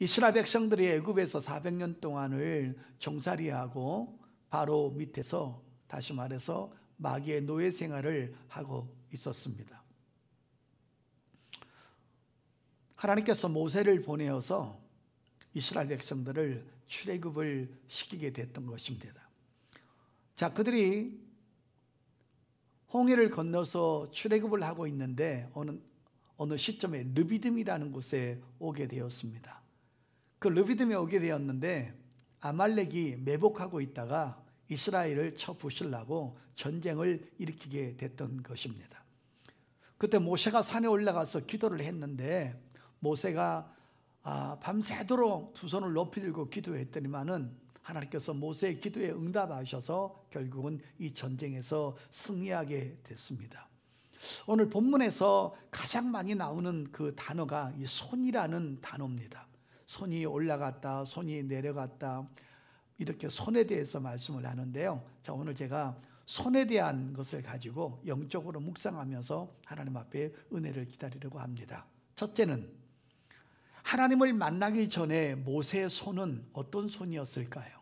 이스라엘 백성들이 애굽에서 400년 동안을 종살이하고 바로 밑에서, 다시 말해서 마귀의 노예 생활을 하고 있었습니다. 하나님께서 모세를 보내어서 이스라엘 백성들을 출애굽을 시키게 됐던 것입니다. 자, 그들이 홍해를 건너서 출애굽을 하고 있는데 어느 시점에 르비딤이라는 곳에 오게 되었습니다. 그 르비딤에 오게 되었는데 아말렉이 매복하고 있다가 이스라엘을 쳐 부수려고 전쟁을 일으키게 됐던 것입니다. 그때 모세가 산에 올라가서 기도를 했는데 모세가 밤새도록 두 손을 높이 들고 기도했더니만은 하나님께서 모세의 기도에 응답하셔서 결국은 이 전쟁에서 승리하게 됐습니다. 오늘 본문에서 가장 많이 나오는 그 단어가 이 손이라는 단어입니다. 손이 올라갔다, 손이 내려갔다, 이렇게 손에 대해서 말씀을 하는데요. 자, 오늘 제가 손에 대한 것을 가지고 영적으로 묵상하면서 하나님 앞에 은혜를 기다리려고 합니다. 첫째는 하나님을 만나기 전에 모세의 손은 어떤 손이었을까요?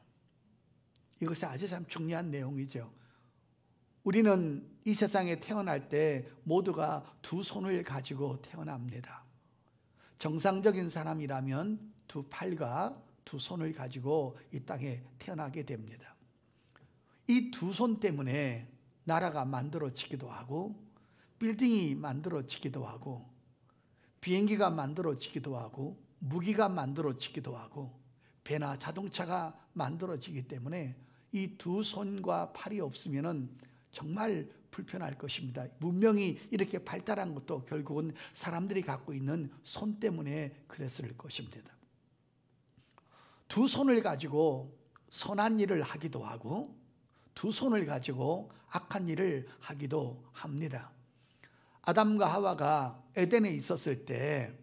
이것이 아주 참 중요한 내용이죠. 우리는 이 세상에 태어날 때 모두가 두 손을 가지고 태어납니다. 정상적인 사람이라면 두 팔과 두 손을 가지고 이 땅에 태어나게 됩니다. 이 두 손 때문에 나라가 만들어지기도 하고, 빌딩이 만들어지기도 하고, 비행기가 만들어지기도 하고, 무기가 만들어지기도 하고, 배나 자동차가 만들어지기 때문에 이 두 손과 팔이 없으면 정말 불편할 것입니다. 문명이 이렇게 발달한 것도 결국은 사람들이 갖고 있는 손 때문에 그랬을 것입니다. 두 손을 가지고 선한 일을 하기도 하고 두 손을 가지고 악한 일을 하기도 합니다. 아담과 하와가 에덴에 있었을 때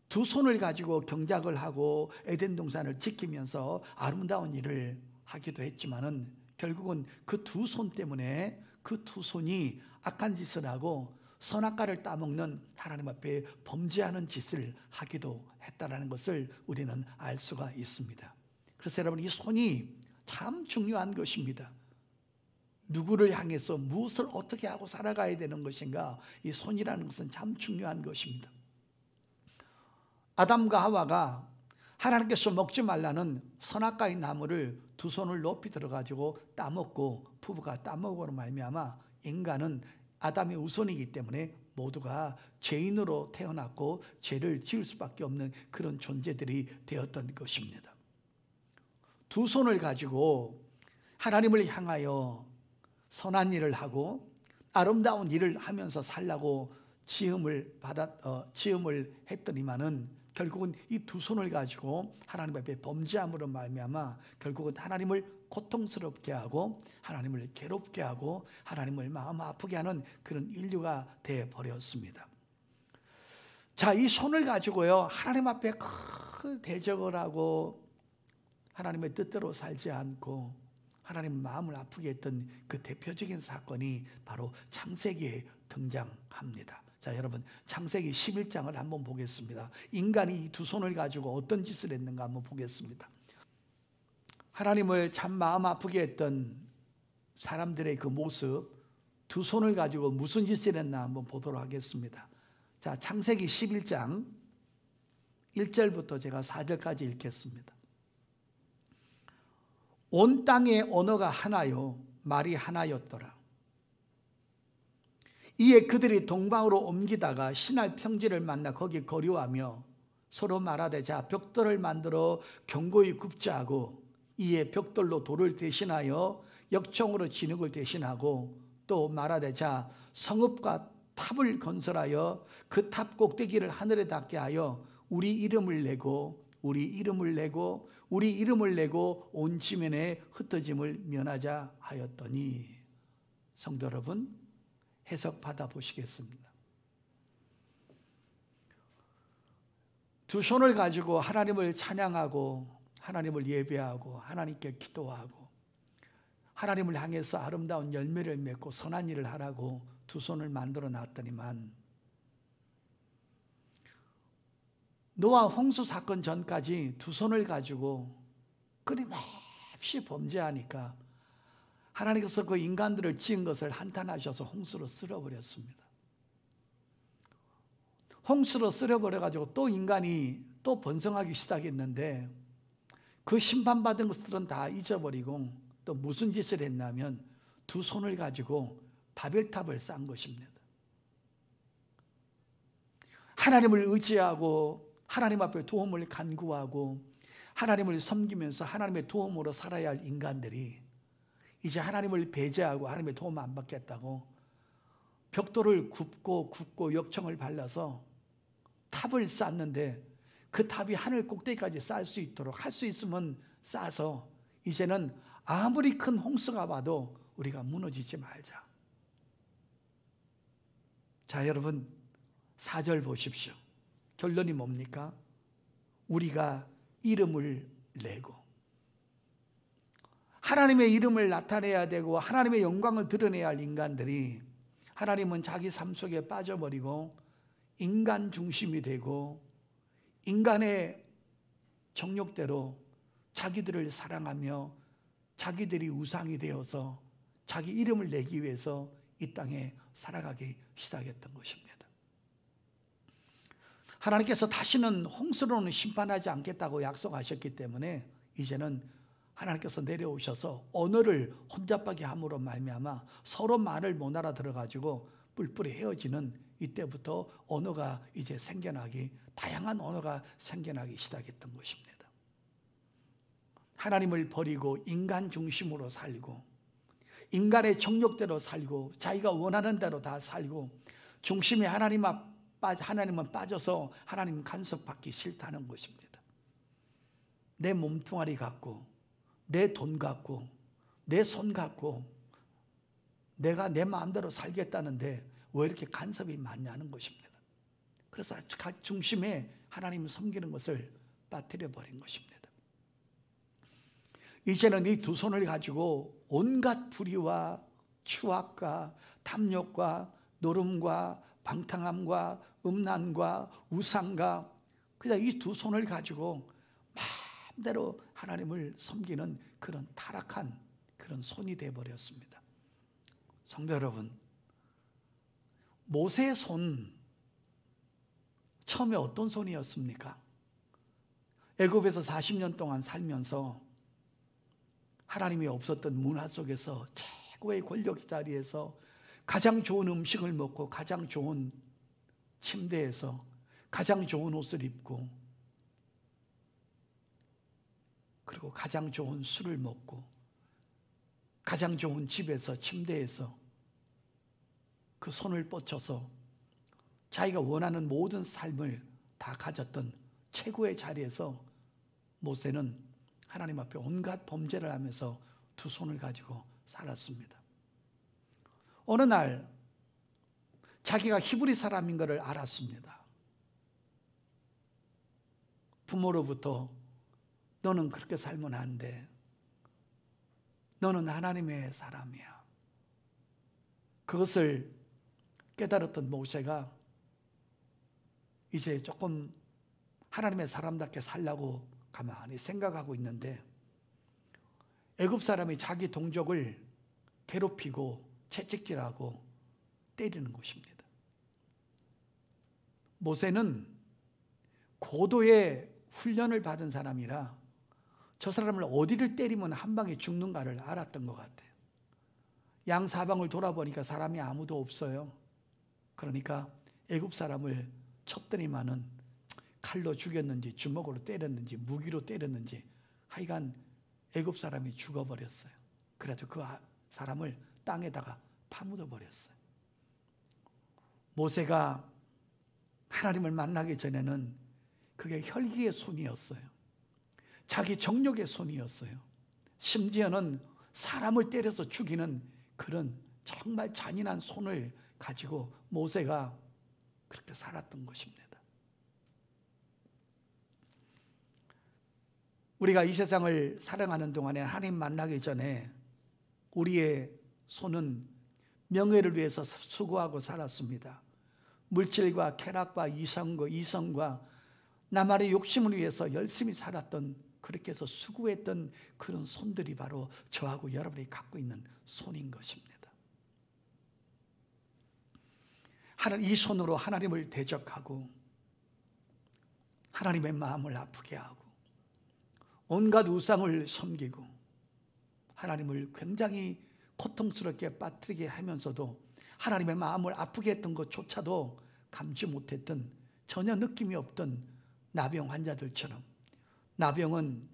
두 손을 가지고 경작을 하고 에덴 동산을 지키면서 아름다운 일을 하기도 했지만은 결국은 그 두 손 때문에 그 두 손이 악한 짓을 하고 선악과를 따먹는 하나님 앞에 범죄하는 짓을 하기도 했다는 것을 우리는 알 수가 있습니다. 그래서 여러분, 이 손이 참 중요한 것입니다. 누구를 향해서 무엇을 어떻게 하고 살아가야 되는 것인가, 이 손이라는 것은 참 중요한 것입니다. 아담과 하와가 하나님께서 먹지 말라는 선악과의 나무를 두 손을 높이 들어가지고 따먹고 부부가 따먹으로 말미암아 인간은 아담의 우선이기 때문에 모두가 죄인으로 태어났고 죄를 지을 수밖에 없는 그런 존재들이 되었던 것입니다. 두 손을 가지고 하나님을 향하여 선한 일을 하고 아름다운 일을 하면서 살라고 지음을 했더니만은 결국은 이 두 손을 가지고 하나님 앞에 범죄함으로 말미암아 결국은 하나님을 고통스럽게 하고 하나님을 괴롭게 하고 하나님을 마음 아프게 하는 그런 인류가 되어 버렸습니다. 자, 이 손을 가지고요 하나님 앞에 큰 대적을 하고 하나님의 뜻대로 살지 않고 하나님 마음을 아프게 했던 그 대표적인 사건이 바로 창세기에 등장합니다. 자, 여러분, 창세기 11장을 한번 보겠습니다. 인간이 이 두 손을 가지고 어떤 짓을 했는가 한번 보겠습니다. 하나님을 참 마음 아프게 했던 사람들의 그 모습, 두 손을 가지고 무슨 짓을 했나 한번 보도록 하겠습니다. 자, 창세기 11장 1절부터 제가 4절까지 읽겠습니다. 온 땅의 언어가 하나요 말이 하나였더라. 이에 그들이 동방으로 옮기다가 신할 평지를 만나 거기 거류하며 서로 말하되 자 벽돌을 만들어 견고히 굽자 하고 이에 벽돌로 돌을 대신하여 역청으로 진흙을 대신하고 또 말하되 자 성읍과 탑을 건설하여 그 탑 꼭대기를 하늘에 닿게 하여 우리 이름을 내고 온 지면에 흩어짐을 면하자 하였더니. 성도 여러분, 해석 받아보시겠습니다. 두 손을 가지고 하나님을 찬양하고 하나님을 예배하고 하나님께 기도하고 하나님을 향해서 아름다운 열매를 맺고 선한 일을 하라고 두 손을 만들어 놨더니만 노아 홍수 사건 전까지 두 손을 가지고 끊임없이 범죄하니까 하나님께서 그 인간들을 지은 것을 한탄하셔서 홍수로 쓸어버렸습니다. 홍수로 쓸어버려가지고 또 인간이 또 번성하기 시작했는데 그 심판받은 것들은 다 잊어버리고 또 무슨 짓을 했냐면 두 손을 가지고 바벨탑을 쌓은 것입니다. 하나님을 의지하고 하나님 앞에 도움을 간구하고 하나님을 섬기면서 하나님의 도움으로 살아야 할 인간들이 이제 하나님을 배제하고 하나님의 도움 안 받겠다고 벽돌을 굽고 역청을 발라서 탑을 쌓는데 그 탑이 하늘 꼭대기까지 쌓을 수 있도록 할 수 있으면 쌓아서 이제는 아무리 큰 홍수가 와도 우리가 무너지지 말자. 자, 여러분 4절 보십시오. 결론이 뭡니까? 우리가 이름을 내고 하나님의 이름을 나타내야 되고 하나님의 영광을 드러내야 할 인간들이 하나님은 자기 삶 속에 빠져버리고 인간 중심이 되고 인간의 정욕대로 자기들을 사랑하며 자기들이 우상이 되어서 자기 이름을 내기 위해서 이 땅에 살아가기 시작했던 것입니다. 하나님께서 다시는 홍수로는 심판하지 않겠다고 약속하셨기 때문에 이제는 하나님께서 내려오셔서 언어를 혼잡하게 함으로 말미암아 서로 말을 못 알아들어가지고 뿔뿔이 헤어지는 이때부터 언어가 이제 생겨나기, 다양한 언어가 생겨나기 시작했던 것입니다. 하나님을 버리고 인간 중심으로 살고 인간의 정욕대로 살고 자기가 원하는 대로 다 살고 중심이 하나님은 빠져서 하나님 간섭받기 싫다는 것입니다. 내 몸뚱아리 갖고 내 돈 갖고 내 손 갖고 내가 내 마음대로 살겠다는데 왜 이렇게 간섭이 많냐는 것입니다. 그래서 중심에 하나님을 섬기는 것을 빠뜨려 버린 것입니다. 이제는 이 두 손을 가지고 온갖 불의와 추악과 탐욕과 노름과 방탕함과 음란과 우상과 그냥 이 두 손을 가지고 마음대로 하나님을 섬기는 그런 타락한 그런 손이 되어버렸습니다. 성도 여러분, 모세의 손 처음에 어떤 손이었습니까? 애굽에서 40년 동안 살면서 하나님이 없었던 문화 속에서 최고의 권력 자리에서 가장 좋은 음식을 먹고 가장 좋은 침대에서 가장 좋은 옷을 입고 그리고 가장 좋은 술을 먹고 가장 좋은 집에서 침대에서 그 손을 뻗쳐서 자기가 원하는 모든 삶을 다 가졌던 최고의 자리에서 모세는 하나님 앞에 온갖 범죄를 하면서 두 손을 가지고 살았습니다. 어느 날 자기가 히브리 사람인 것을 알았습니다. 부모로부터 너는 그렇게 살면 안 돼. 너는 하나님의 사람이야. 그것을 깨달았던 모세가 이제 조금 하나님의 사람답게 살려고 가만히 생각하고 있는데 애굽 사람이 자기 동족을 괴롭히고 채찍질하고 때리는 것입니다. 모세는 고도의 훈련을 받은 사람이라 저 사람을 어디를 때리면 한 방에 죽는가를 알았던 것 같아요. 양사방을 돌아보니까 사람이 아무도 없어요. 그러니까 애굽 사람을 쳤더니만은 칼로 죽였는지 주먹으로 때렸는지 무기로 때렸는지 하여간 애굽 사람이 죽어버렸어요. 그래서 그 사람을 땅에다가 파묻어 버렸어요. 모세가 하나님을 만나기 전에는 그게 혈기의 손이었어요. 자기 정욕의 손이었어요. 심지어는 사람을 때려서 죽이는 그런 정말 잔인한 손을 가지고 모세가 그렇게 살았던 것입니다. 우리가 이 세상을 살아가는 동안에 하나님 만나기 전에 우리의 손은 명예를 위해서 수고하고 살았습니다. 물질과 쾌락과 이성과 나만의 욕심을 위해서 열심히 살았던, 그렇게 해서 수고했던 그런 손들이 바로 저하고 여러분이 갖고 있는 손인 것입니다. 이 손으로 하나님을 대적하고 하나님의 마음을 아프게 하고 온갖 우상을 섬기고 하나님을 굉장히 고통스럽게 빠뜨리게 하면서도 하나님의 마음을 아프게 했던 것조차도 감지 못했던, 전혀 느낌이 없던 나병 환자들처럼, 나병은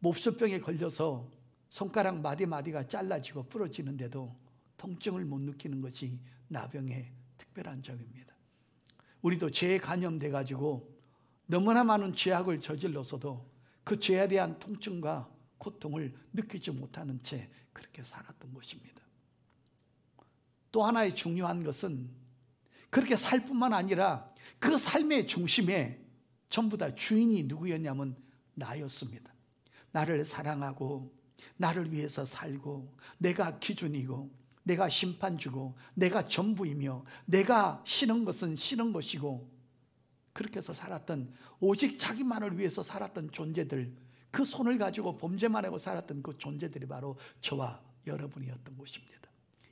몹수병에 걸려서 손가락 마디마디가 잘라지고 부러지는데도 통증을 못 느끼는 것이 나병의 특별한 점입니다. 우리도 죄에 감염돼 가지고 너무나 많은 죄악을 저질러서도 그 죄에 대한 통증과 고통을 느끼지 못하는 채 그렇게 살았던 것입니다. 또 하나의 중요한 것은 그렇게 살 뿐만 아니라 그 삶의 중심에 전부 다 주인이 누구였냐면 나였습니다. 나를 사랑하고 나를 위해서 살고 내가 기준이고 내가 심판주고 내가 전부이며 내가 싫은 것은 싫은 것이고, 그렇게 해서 살았던, 오직 자기만을 위해서 살았던 존재들, 그 손을 가지고 범죄만 하고 살았던 그 존재들이 바로 저와 여러분이었던 것입니다.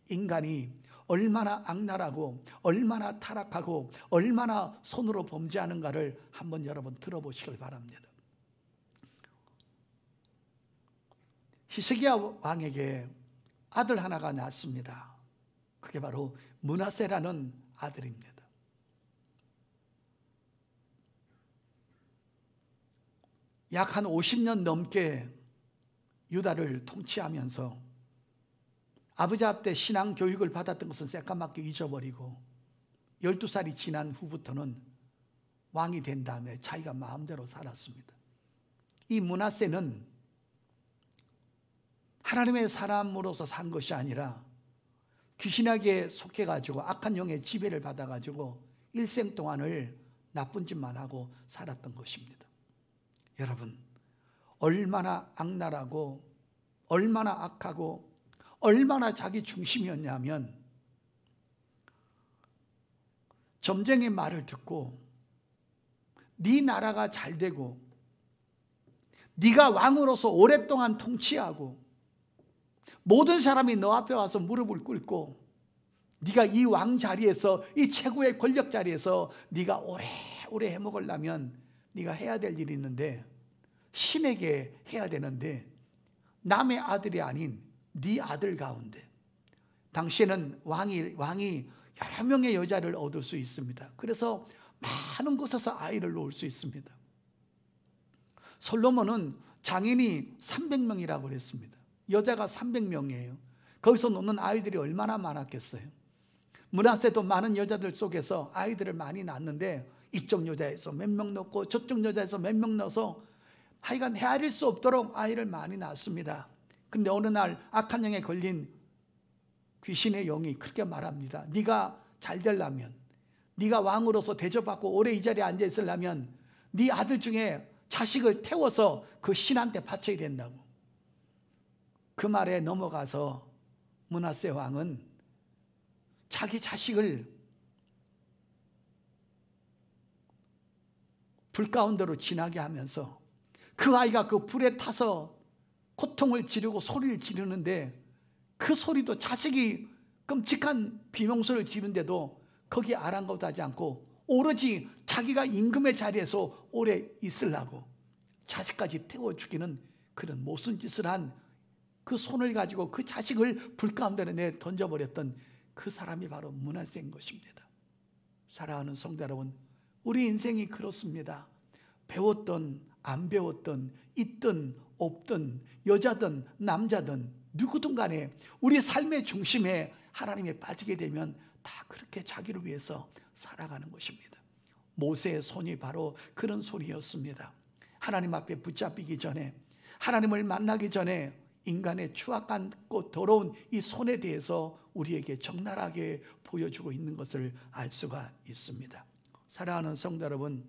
인간이 얼마나 악랄하고 얼마나 타락하고 얼마나 손으로 범죄하는가를 한번 여러분 들어보시길 바랍니다. 히스기야 왕에게 아들 하나가 낳았습니다. 그게 바로 므낫세라는 아들입니다. 약 한 50년 넘게 유다를 통치하면서 아버지 앞에 신앙 교육을 받았던 것은 새까맣게 잊어버리고 12살이 지난 후부터는 왕이 된 다음에 자기가 마음대로 살았습니다. 이 므낫세는 하나님의 사람으로서 산 것이 아니라 귀신에게 속해가지고 악한 영의 지배를 받아가지고 일생 동안을 나쁜 짓만 하고 살았던 것입니다. 여러분, 얼마나 악랄하고 얼마나 악하고 얼마나 자기 중심이었냐면, 점쟁이의 말을 듣고 네 나라가 잘 되고 네가 왕으로서 오랫동안 통치하고 모든 사람이 너 앞에 와서 무릎을 꿇고 네가 이 왕 자리에서, 이 최고의 권력 자리에서 네가 오래오래 해먹으려면 네가 해야 될 일이 있는데, 신에게 해야 되는데 남의 아들이 아닌 네 아들 가운데, 당시에는 왕이 여러 명의 여자를 얻을 수 있습니다. 그래서 많은 곳에서 아이를 놓을 수 있습니다. 솔로몬은 장인이 300명이라고 그랬습니다. 여자가 300명이에요. 거기서 놓는 아이들이 얼마나 많았겠어요. 므낫세도 많은 여자들 속에서 아이들을 많이 낳았는데 이쪽 여자에서 몇 명 넣고 저쪽 여자에서 몇 명 넣어서 하여간 헤아릴 수 없도록 아이를 많이 낳았습니다. 근데 어느 날 악한 영에 걸린 귀신의 영이 그렇게 말합니다. 네가 잘 되려면, 네가 왕으로서 대접받고 오래 이 자리에 앉아 있으려면 네 아들 중에 자식을 태워서 그 신한테 바쳐야 된다고. 그 말에 넘어가서 므낫세 왕은 자기 자식을 불 가운데로 지나게 하면서 그 아이가 그 불에 타서 고통을 지르고 소리를 지르는데, 그 소리도 자식이 끔찍한 비명소리를 지르는데도 거기에 아랑곳하지 않고 오로지 자기가 임금의 자리에서 오래 있으려고 자식까지 태워 죽이는 그런 모순 짓을 한 그 손을 가지고 그 자식을 불 가운데 내 던져버렸던 그 사람이 바로 므낫세인 것입니다. 사랑하는 성도 여러분, 우리 인생이 그렇습니다. 배웠든 안 배웠든 있든 없든 여자든 남자든 누구든 간에 우리 삶의 중심에 하나님에 빠지게 되면 다 그렇게 자기를 위해서 살아가는 것입니다. 모세의 손이 바로 그런 손이었습니다. 하나님 앞에 붙잡히기 전에, 하나님을 만나기 전에 인간의 추악하고 더러운 이 손에 대해서 우리에게 적나라하게 보여주고 있는 것을 알 수가 있습니다. 사랑하는 성도 여러분,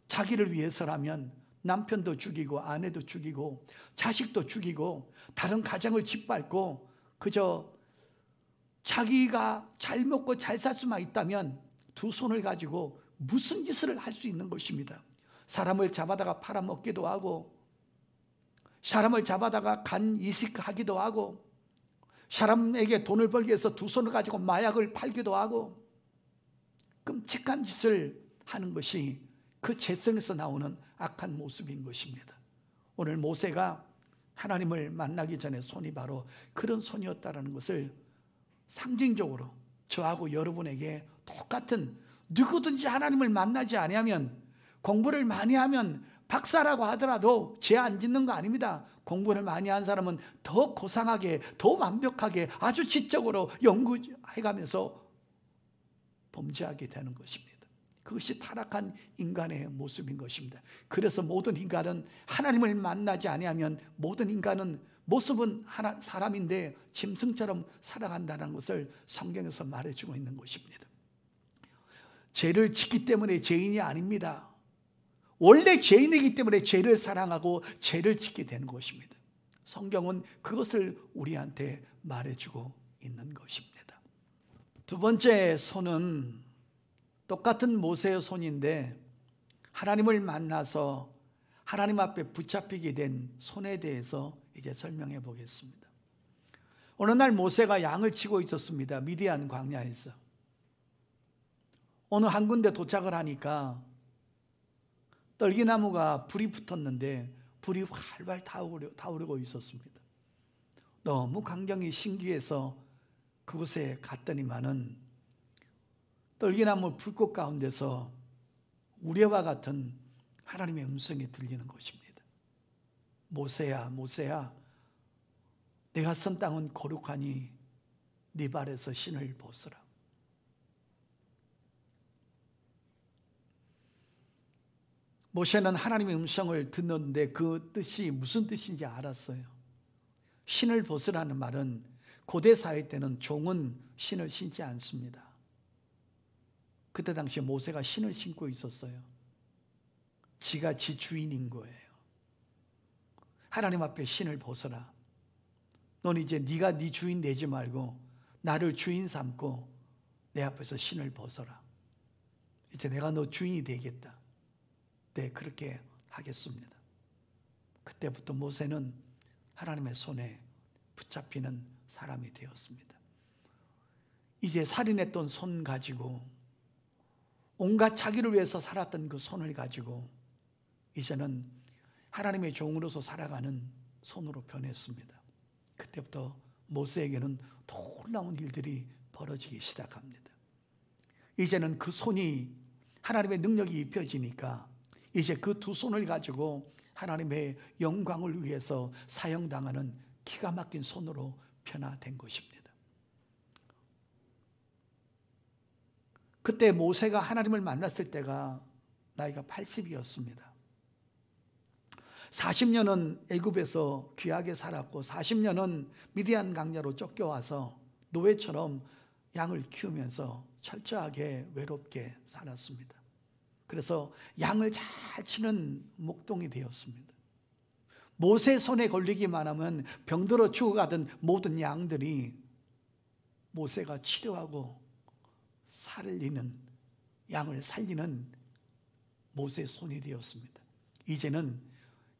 자기를 위해서라면 남편도 죽이고 아내도 죽이고 자식도 죽이고 다른 가정을 짓밟고 그저 자기가 잘 먹고 잘 살 수만 있다면 두 손을 가지고 무슨 짓을 할 수 있는 것입니다. 사람을 잡아다가 팔아먹기도 하고, 사람을 잡아다가 간 이식하기도 하고, 사람에게 돈을 벌기 위해서 두 손을 가지고 마약을 팔기도 하고, 끔찍한 짓을 하는 것이 그 죄성에서 나오는 악한 모습인 것입니다. 오늘 모세가 하나님을 만나기 전에 손이 바로 그런 손이었다는 것을 상징적으로 저하고 여러분에게 똑같은, 누구든지 하나님을 만나지 아니하면, 공부를 많이 하면 박사라고 하더라도 죄 안 짓는 거 아닙니다. 공부를 많이 한 사람은 더 고상하게, 더 완벽하게, 아주 지적으로 연구해가면서 범죄하게 되는 것입니다. 그것이 타락한 인간의 모습인 것입니다. 그래서 모든 인간은 하나님을 만나지 아니하면, 모든 인간은 모습은 사람인데 짐승처럼 살아간다는 것을 성경에서 말해주고 있는 것입니다. 죄를 짓기 때문에 죄인이 아닙니다. 원래 죄인이기 때문에 죄를 사랑하고 죄를 짓게 되는 것입니다. 성경은 그것을 우리한테 말해주고 있는 것입니다. 두 번째 손은 똑같은 모세의 손인데, 하나님을 만나서 하나님 앞에 붙잡히게 된 손에 대해서 이제 설명해 보겠습니다. 어느 날 모세가 양을 치고 있었습니다. 미디안 광야에서. 어느 한 군데 도착을 하니까 떨기나무가 불이 붙었는데 불이 활활 타오르고 있었습니다. 너무 광경이 신기해서 그곳에 갔더니만은 떨기나무 불꽃 가운데서 우레와 같은 하나님의 음성이 들리는 것입니다. 모세야, 모세야, 내가 선 땅은 거룩하니 네 발에서 신을 벗으라. 모세는 하나님의 음성을 듣는데 그 뜻이 무슨 뜻인지 알았어요. 신을 벗으라는 말은 고대 사회 때는 종은 신을 신지 않습니다. 그때 당시에 모세가 신을 신고 있었어요. 지가 지 주인인 거예요. 하나님 앞에 신을 벗어라. 넌 이제 네가 네 주인 되지 말고 나를 주인 삼고 내 앞에서 신을 벗어라. 이제 내가 너 주인이 되겠다. 네, 그렇게 하겠습니다. 그때부터 모세는 하나님의 손에 붙잡히는 사람이 되었습니다. 이제 살인했던 손 가지고, 온갖 자기를 위해서 살았던 그 손을 가지고 이제는 하나님의 종으로서 살아가는 손으로 변했습니다. 그때부터 모세에게는 놀라운 일들이 벌어지기 시작합니다. 이제는 그 손이 하나님의 능력이 입혀지니까 이제 그 두 손을 가지고 하나님의 영광을 위해서 사용당하는 기가 막힌 손으로 변화된 것입니다. 그때 모세가 하나님을 만났을 때가 나이가 80이었습니다. 40년은 애굽에서 귀하게 살았고 40년은 미디안 광야로 쫓겨와서 노예처럼 양을 키우면서 철저하게 외롭게 살았습니다. 그래서 양을 잘 치는 목동이 되었습니다. 모세 손에 걸리기만 하면 병들어 죽어가던 모든 양들이 모세가 치료하고 양을 살리는 모세의 손이 되었습니다. 이제는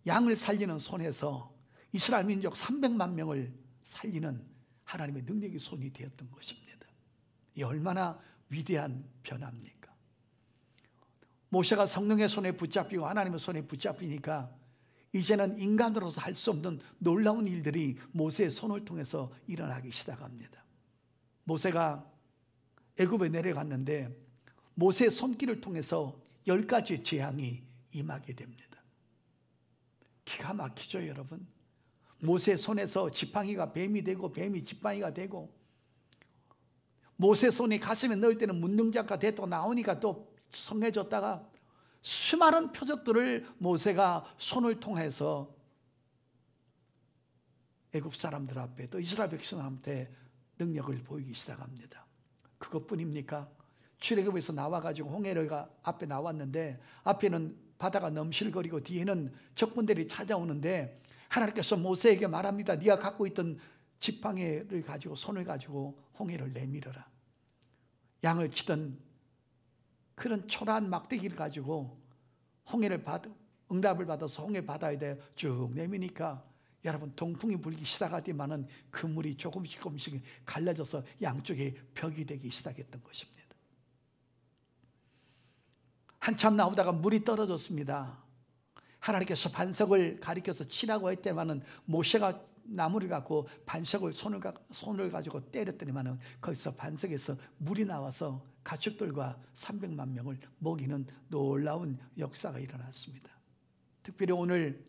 양을 살리는 손에서 이스라엘 민족 300만 명을 살리는 하나님의 능력의 손이 되었던 것입니다. 이 얼마나 위대한 변화입니까? 모세가 성령의 손에 붙잡히고 하나님의 손에 붙잡히니까 이제는 인간으로서 할 수 없는 놀라운 일들이 모세의 손을 통해서 일어나기 시작합니다. 모세가 애굽에 내려갔는데 모세의 손길을 통해서 10가지의 재앙이 임하게 됩니다. 기가 막히죠, 여러분? 모세의 손에서 지팡이가 뱀이 되고 뱀이 지팡이가 되고, 모세 손이 가슴에 넣을 때는 문둥자가 됐고 나오니까 또 성해졌다가, 수많은 표적들을 모세가 손을 통해서 애굽 사람들 앞에 또 이스라엘 백성한테 능력을 보이기 시작합니다. 그것뿐입니까? 출애굽에서 나와가지고 홍해가 앞에 나왔는데 앞에는 바다가 넘실거리고 뒤에는 적군들이 찾아오는데 하나님께서 모세에게 말합니다. 네가 갖고 있던 지팡이를 가지고 손을 가지고 홍해를 내밀어라. 양을 치던 그런 초라한 막대기를 가지고 응답을 받아서 홍해 바다에 대해 쭉 내미니까 여러분 동풍이 불기 시작하더만은 그 물이 조금씩 갈라져서 양쪽에 벽이 되기 시작했던 것입니다. 한참 나오다가 물이 떨어졌습니다. 하나님께서 반석을 가리켜서 치라고 했더니만은 모세가 나무를 갖고 반석을 손을 가지고 때렸더니만은 거기서 반석에서 물이 나와서 가축들과 300만 명을 먹이는 놀라운 역사가 일어났습니다. 특별히 오늘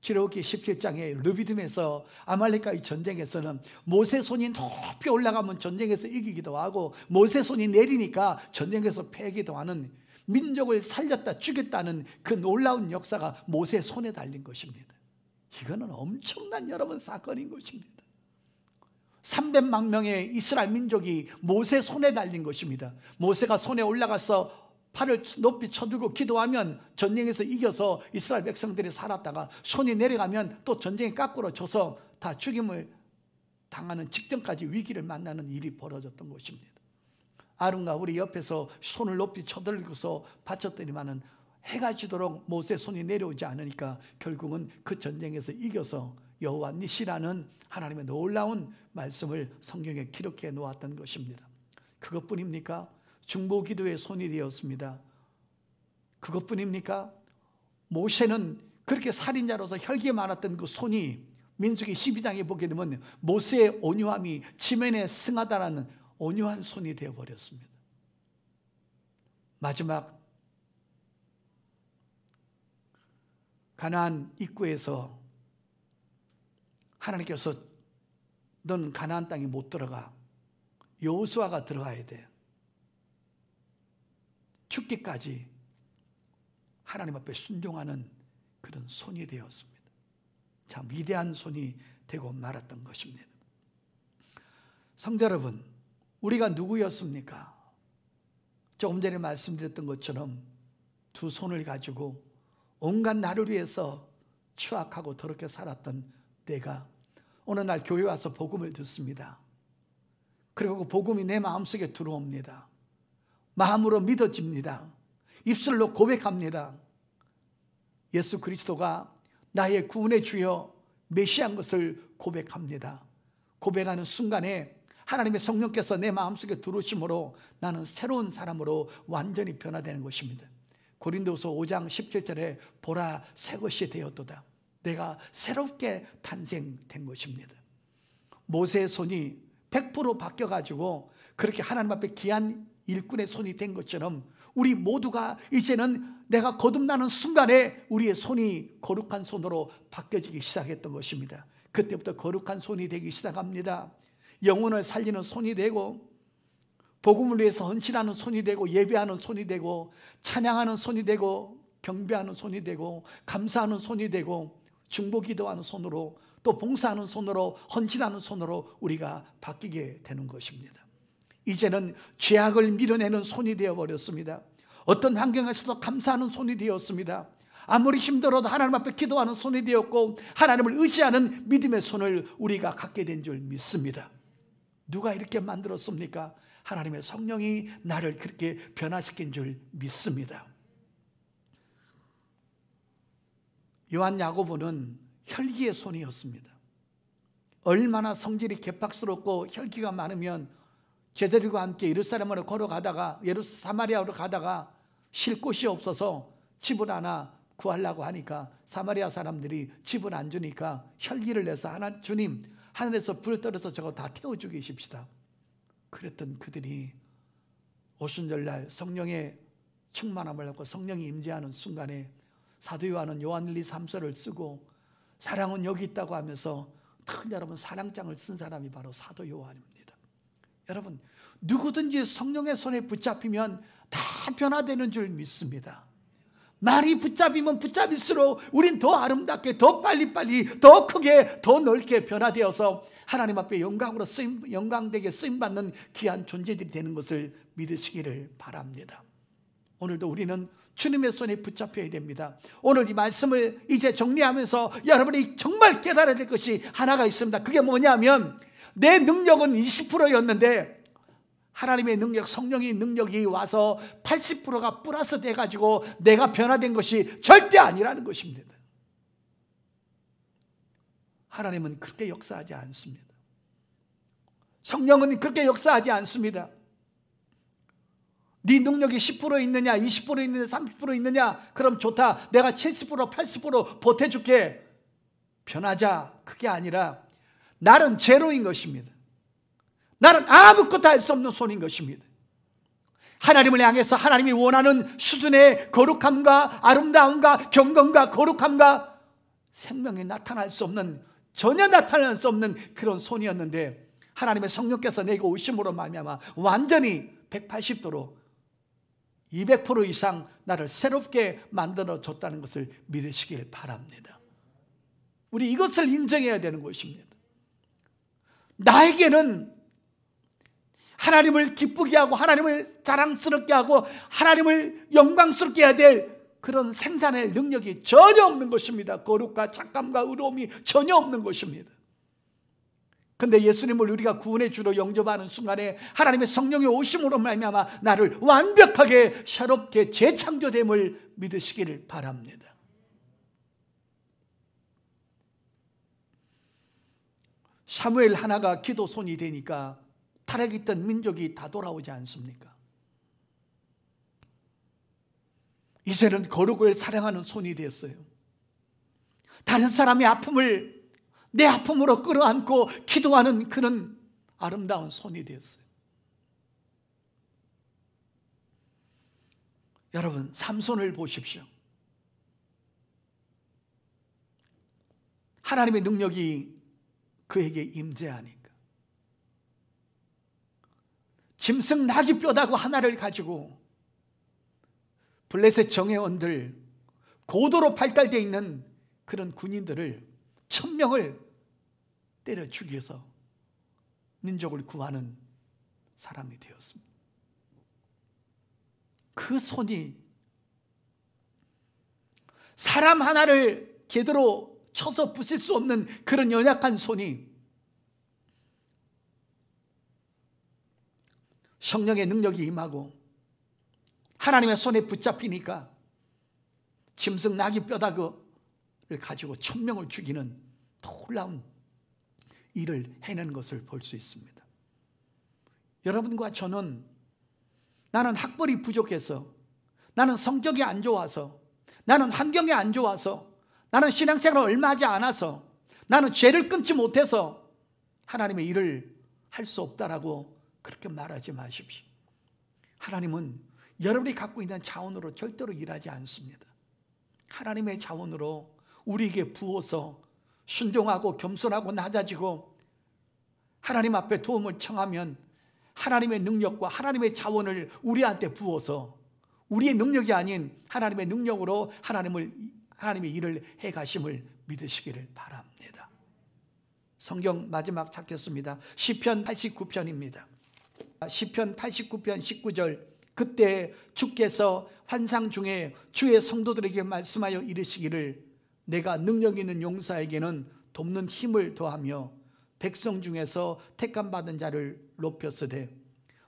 출애굽기 17장의 르비딤에서 아말렉과의 전쟁에서는 모세 손이 높이 올라가면 전쟁에서 이기기도 하고 모세 손이 내리니까 전쟁에서 패기도 하는 민족을 살렸다 죽였다는 그 놀라운 역사가 모세 손에 달린 것입니다. 이거는 엄청난 여러분 사건인 것입니다. 300만 명의 이스라엘 민족이 모세 손에 달린 것입니다. 모세가 손에 올라가서 팔을 높이 쳐들고 기도하면 전쟁에서 이겨서 이스라엘 백성들이 살았다가 손이 내려가면 또 전쟁에 거꾸로 져서 다 죽임을 당하는 직전까지 위기를 만나는 일이 벌어졌던 것입니다. 아론과 우리 옆에서 손을 높이 쳐들고서 바쳤더니만은 해가 지도록 모세 손이 내려오지 않으니까 결국은 그 전쟁에서 이겨서 여호와 니시라는 하나님의 놀라운 말씀을 성경에 기록해 놓았던 것입니다. 그것뿐입니까? 중보기도의 손이 되었습니다. 그것뿐입니까? 모세는 그렇게 살인자로서 혈기에 많았던 그 손이 민수기 12장에 보게 되면 모세의 온유함이 지면에 승하다라는 온유한 손이 되어버렸습니다. 마지막 가나안 입구에서 하나님께서 넌 가나안 땅에 못 들어가, 여호수아가 들어가야 돼. 죽기까지 하나님 앞에 순종하는 그런 손이 되었습니다. 참 위대한 손이 되고 말았던 것입니다. 성도 여러분, 우리가 누구였습니까? 조금 전에 말씀드렸던 것처럼 두 손을 가지고 온갖 나를 위해서 추악하고 더럽게 살았던 내가 어느 날 교회 와서 복음을 듣습니다. 그리고 그 복음이 내 마음속에 들어옵니다. 마음으로 믿어집니다. 입술로 고백합니다. 예수 그리스도가 나의 구원의 주여 메시아인 것을 고백합니다. 고백하는 순간에 하나님의 성령께서 내 마음속에 들어오심으로 나는 새로운 사람으로 완전히 변화되는 것입니다. 고린도서 5장 17절에 보라 새 것이 되었도다. 내가 새롭게 탄생된 것입니다. 모세의 손이 100% 바뀌어가지고 그렇게 하나님 앞에 귀한 일꾼의 손이 된 것처럼 우리 모두가 이제는 내가 거듭나는 순간에 우리의 손이 거룩한 손으로 바뀌어지기 시작했던 것입니다. 그때부터 거룩한 손이 되기 시작합니다. 영혼을 살리는 손이 되고 복음을 위해서 헌신하는 손이 되고 예배하는 손이 되고 찬양하는 손이 되고 경배하는 손이 되고 감사하는 손이 되고 중보기도하는 손으로 또 봉사하는 손으로 헌신하는 손으로 우리가 바뀌게 되는 것입니다. 이제는 죄악을 밀어내는 손이 되어버렸습니다. 어떤 환경에서도 감사하는 손이 되었습니다. 아무리 힘들어도 하나님 앞에 기도하는 손이 되었고 하나님을 의지하는 믿음의 손을 우리가 갖게 된 줄 믿습니다. 누가 이렇게 만들었습니까? 하나님의 성령이 나를 그렇게 변화시킨 줄 믿습니다. 요한 야고보는 혈기의 손이었습니다. 얼마나 성질이 개팍스럽고 혈기가 많으면 제자들과 함께 예루살렘으로 걸어가다가 사마리아로 가다가 쉴 곳이 없어서 집을 하나 구하려고 하니까 사마리아 사람들이 집을 안 주니까 혈기를 내서 주님 하늘에서 불 떨어서 저거 다 태워 죽이십시다. 그랬던 그들이 오순절날 성령의 충만함을 받고 성령이 임재하는 순간에 사도 요한은 요한 1, 2, 3서를 쓰고 사랑은 여기 있다고 하면서 여러분 사랑장을 쓴 사람이 바로 사도 요한입니다. 여러분 누구든지 성령의 손에 붙잡히면 다 변화되는 줄 믿습니다. 말이 붙잡히면 붙잡일수록 우린 더 아름답게 더 빨리빨리 더 크게 더 넓게 변화되어서 하나님 앞에 영광되게 쓰임받는 귀한 존재들이 되는 것을 믿으시기를 바랍니다. 오늘도 우리는 주님의 손에 붙잡혀야 됩니다. 오늘 이 말씀을 이제 정리하면서 여러분이 정말 깨달아야 될 것이 하나가 있습니다. 그게 뭐냐면 내 능력은 20%였는데 하나님의 능력, 성령의 능력이 와서 80%가 플러스 돼가지고 내가 변화된 것이 절대 아니라는 것입니다. 하나님은 그렇게 역사하지 않습니다. 성령은 그렇게 역사하지 않습니다. 네 능력이 10% 있느냐, 20% 있느냐, 30% 있느냐, 그럼 좋다. 내가 70%, 80% 보태줄게. 변하자. 그게 아니라 나는 제로인 것입니다. 나는 아무것도 할 수 없는 손인 것입니다. 하나님을 향해서 하나님이 원하는 수준의 거룩함과 아름다움과 경건과 거룩함과 생명이 나타날 수 없는, 전혀 나타날 수 없는 그런 손이었는데 하나님의 성령께서 내게 오심으로 말미암아 완전히 180도로 200% 이상 나를 새롭게 만들어 줬다는 것을 믿으시길 바랍니다. 우리 이것을 인정해야 되는 것입니다. 나에게는 하나님을 기쁘게 하고 하나님을 자랑스럽게 하고 하나님을 영광스럽게 해야 될 그런 생산의 능력이 전혀 없는 것입니다. 거룩과 착감과 의로움이 전혀 없는 것입니다. 그런데 예수님을 우리가 구원의 주로 영접하는 순간에 하나님의 성령의 오심으로 말미암아 나를 완벽하게 새롭게 재창조됨을 믿으시기를 바랍니다. 사무엘 하나가 기도손이 되니까 타락했던 민족이 다 돌아오지 않습니까? 이제는 거룩을 사랑하는 손이 됐어요. 다른 사람의 아픔을 내 아픔으로 끌어안고 기도하는 그런 아름다운 손이 됐어요. 여러분, 삼손을 보십시오. 하나님의 능력이 그에게 임재하니까 짐승 나귀 뼈다구 하나를 가지고 블레셋 정예원들, 고도로 발달되어 있는 그런 군인들을 1000명을 때려 죽여서 민족을 구하는 사람이 되었습니다. 그 손이 사람 하나를 제대로 쳐서 부술 수 없는 그런 연약한 손이 성령의 능력이 임하고 하나님의 손에 붙잡히니까 짐승 나귀 뼈다구를 가지고 1000명을 죽이는 놀라운 일을 해내는 것을 볼 수 있습니다. 여러분과 저는 나는 학벌이 부족해서, 나는 성격이 안 좋아서, 나는 환경이 안 좋아서, 나는 신앙생활을 얼마 하지 않아서, 나는 죄를 끊지 못해서 하나님의 일을 할 수 없다라고 그렇게 말하지 마십시오. 하나님은 여러분이 갖고 있는 자원으로 절대로 일하지 않습니다. 하나님의 자원으로 우리에게 부어서 순종하고 겸손하고 낮아지고 하나님 앞에 도움을 청하면 하나님의 능력과 하나님의 자원을 우리한테 부어서 우리의 능력이 아닌 하나님의 능력으로 하나님의 일을 해가심을 믿으시기를 바랍니다. 성경 마지막 찾겠습니다. 시편 89편입니다. 시편 89편 19절, 그때 주께서 환상 중에 주의 성도들에게 말씀하여 이르시기를 내가 능력 있는 용사에게는 돕는 힘을 더하며 백성 중에서 택함받은 자를 높였으되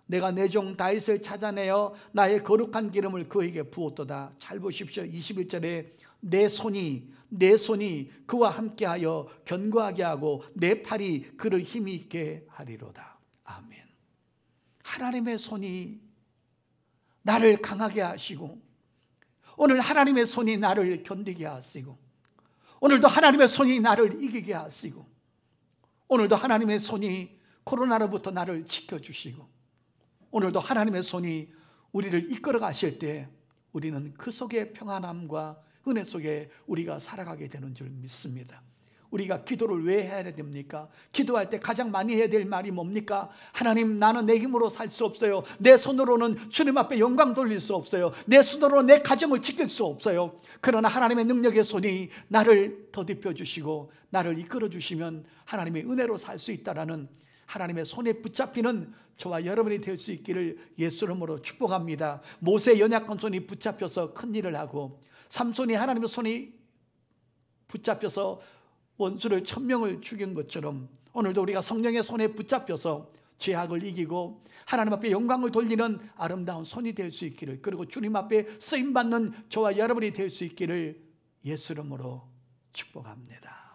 내가 내 종 다윗을 찾아내어 나의 거룩한 기름을 그에게 부었도다. 잘 보십시오. 21절에 내 손이 그와 함께하여 견고하게 하고 내 팔이 그를 힘이 있게 하리로다. 아멘. 하나님의 손이 나를 강하게 하시고 오늘 하나님의 손이 나를 견디게 하시고 오늘도 하나님의 손이 나를 이기게 하시고 오늘도 하나님의 손이 코로나로부터 나를 지켜주시고 오늘도 하나님의 손이 우리를 이끌어 가실 때 우리는 그 속에 평안함과 은혜 속에 우리가 살아가게 되는 줄 믿습니다. 우리가 기도를 왜 해야 됩니까? 기도할 때 가장 많이 해야 될 말이 뭡니까? 하나님, 나는 내 힘으로 살 수 없어요. 내 손으로는 주님 앞에 영광 돌릴 수 없어요. 내 손으로 내 가정을 지킬 수 없어요. 그러나 하나님의 능력의 손이 나를 더듬혀 주시고 나를 이끌어 주시면 하나님의 은혜로 살 수 있다라는 하나님의 손에 붙잡히는 저와 여러분이 될 수 있기를 예수 이름으로 축복합니다. 모세의 연약한 손이 붙잡혀서 큰 일을 하고 삼손이 하나님의 손이 붙잡혀서 원수를 1000명을 죽인 것처럼 오늘도 우리가 성령의 손에 붙잡혀서 죄악을 이기고 하나님 앞에 영광을 돌리는 아름다운 손이 될 수 있기를, 그리고 주님 앞에 쓰임받는 저와 여러분이 될 수 있기를 예수 이름으로 축복합니다.